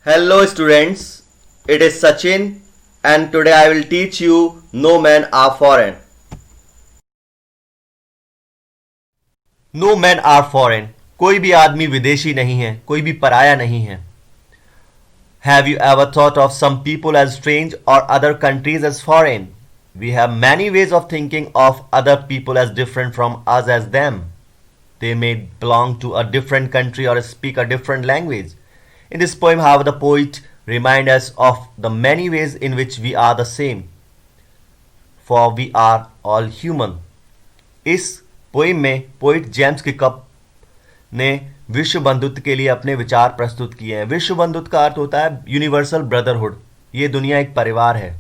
Hello students, it is Sachin and today I will teach you No Men Are Foreign. No men are foreign. कोई भी आदमी विदेशी नहीं है, कोई भी पराया नहीं है. Have you ever thought of some people as strange or other countries as foreign? We have many ways of thinking of other people as different from us as them. They may belong to a different country or speak a different language. In this poem, however, the poet reminds us of the many ways in which we are the same. For we are all human. इस poem में poet James kick-off ने विश्व बंधुत्व के लिए अपने विचार प्रस्तुत किए हैं. विश्व बंधुत्व का अर्थ होता है यूनिवर्सल ब्रदरहुड. ये दुनिया एक परिवार है.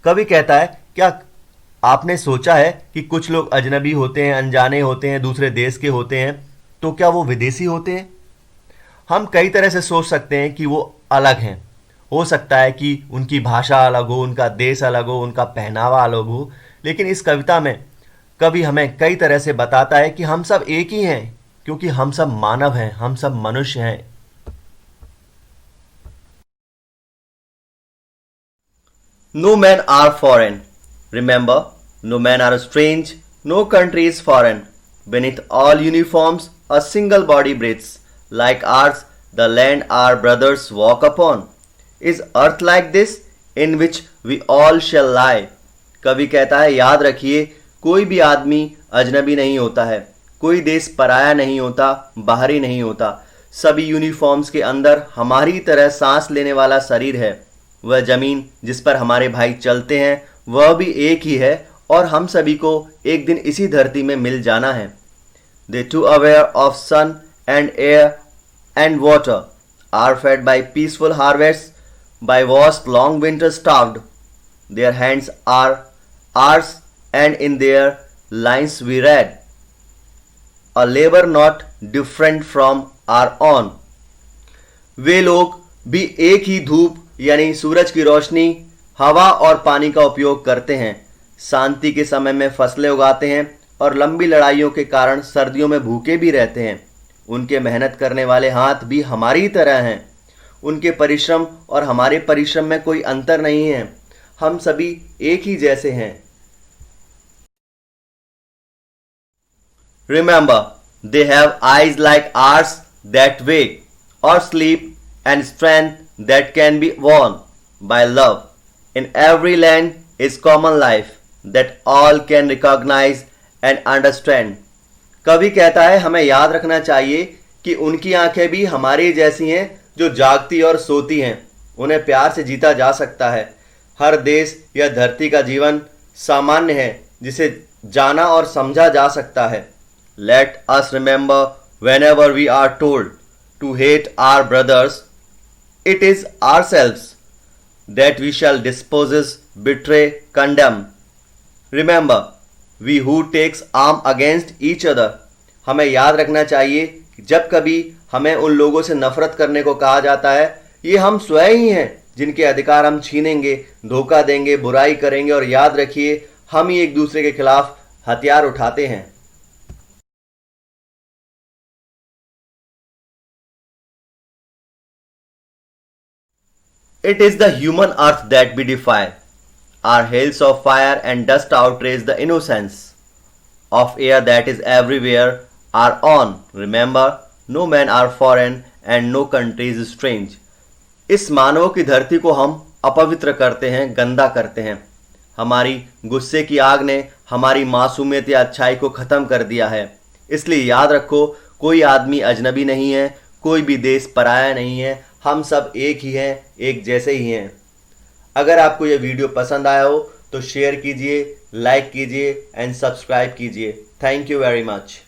कवि कहता है, क्या आपने सोचा है कि कुछ लोग अजनबी होते हैं, अनजाने होते हैं, दूसरे देश के होते हैं, तो क्या वो विदेशी होते हैं? हम कई तरह से सोच सकते हैं कि वो अलग हैं. हो सकता है कि उनकी भाषा अलग हो, उनका देश अलग हो, उनका पहनावा अलग हो, लेकिन इस कविता में कवि हमें कई तरह से बताता है कि हम सब एक ही हैं, क्योंकि हम सब मानव हैं, हम सब मनुष्य हैं. No men are foreign. Remember, no men are strange, no country is foreign. Beneath all uniforms, a single body breathes. Like ours, the land our brothers walk upon. Is earth like this, in which we all shall lie? कवि कहता है, याद रखिए, कोई भी आदमी अजनबी नहीं होता है, कोई देश पराया नहीं होता, बाहरी नहीं होता. सभी यूनिफॉर्म्स के अंदर हमारी तरह सांस लेने वाला शरीर है. वह जमीन जिस पर हमारे भाई चलते हैं वह भी एक ही है और हम सभी को एक दिन इसी धरती में मिल जाना है. They too aware of sun and air and water are fed by peaceful harvests, by vast long winters starved. Their hands are ours and in their lines we read, a labor not different from our own. वे लोग भी एक ही धूप यानी सूरज की रोशनी, हवा और पानी का उपयोग करते हैं. शांति के समय में फसलें उगाते हैं और लंबी लड़ाइयों के कारण सर्दियों में भूखे भी रहते हैं. उनके मेहनत करने वाले हाथ भी हमारी तरह हैं. उनके परिश्रम और हमारे परिश्रम में कोई अंतर नहीं है. हम सभी एक ही जैसे हैं. Remember, they have eyes like ours that wake or sleep and strength that can be won by love. In every land is common life that all can recognize and understand. कवि कहता है, हमें याद रखना चाहिए कि उनकी आंखें भी हमारी जैसी हैं जो जागती और सोती हैं. उन्हें प्यार से जीता जा सकता है. हर देश या धरती का जीवन सामान्य है जिसे जाना और समझा जा सकता है. Let us remember whenever we are told to hate our brothers, it is ourselves that we shall dispose, betray, condemn. Remember, we who takes arm against each other. हमें याद रखना चाहिए कि जब कभी हमें उन लोगों से नफरत करने को कहा जाता है, ये हम स्वयं ही हैं जिनके अधिकार हम छीनेंगे, धोखा देंगे, बुराई करेंगे. और याद रखिए, हम ही एक दूसरे के खिलाफ हथियार उठाते हैं. It is the human earth that we defy. Our hails of fire and dust outrage the innocence of air that is everywhere are on. Remember, no men are foreign and no country is strange. इस मानव की धरती को हम अपवित्र करते हैं, गंदा करते हैं. हमारी गुस्से की आग ने हमारी मासूमियत या अच्छाई को ख़त्म कर दिया है. इसलिए याद रखो, कोई आदमी अजनबी नहीं है, कोई भी देश पराया नहीं है. हम सब एक ही हैं, एक जैसे ही हैं. अगर आपको यह वीडियो पसंद आया हो तो शेयर कीजिए, लाइक कीजिए एंड सब्सक्राइब कीजिए. Thank you very much.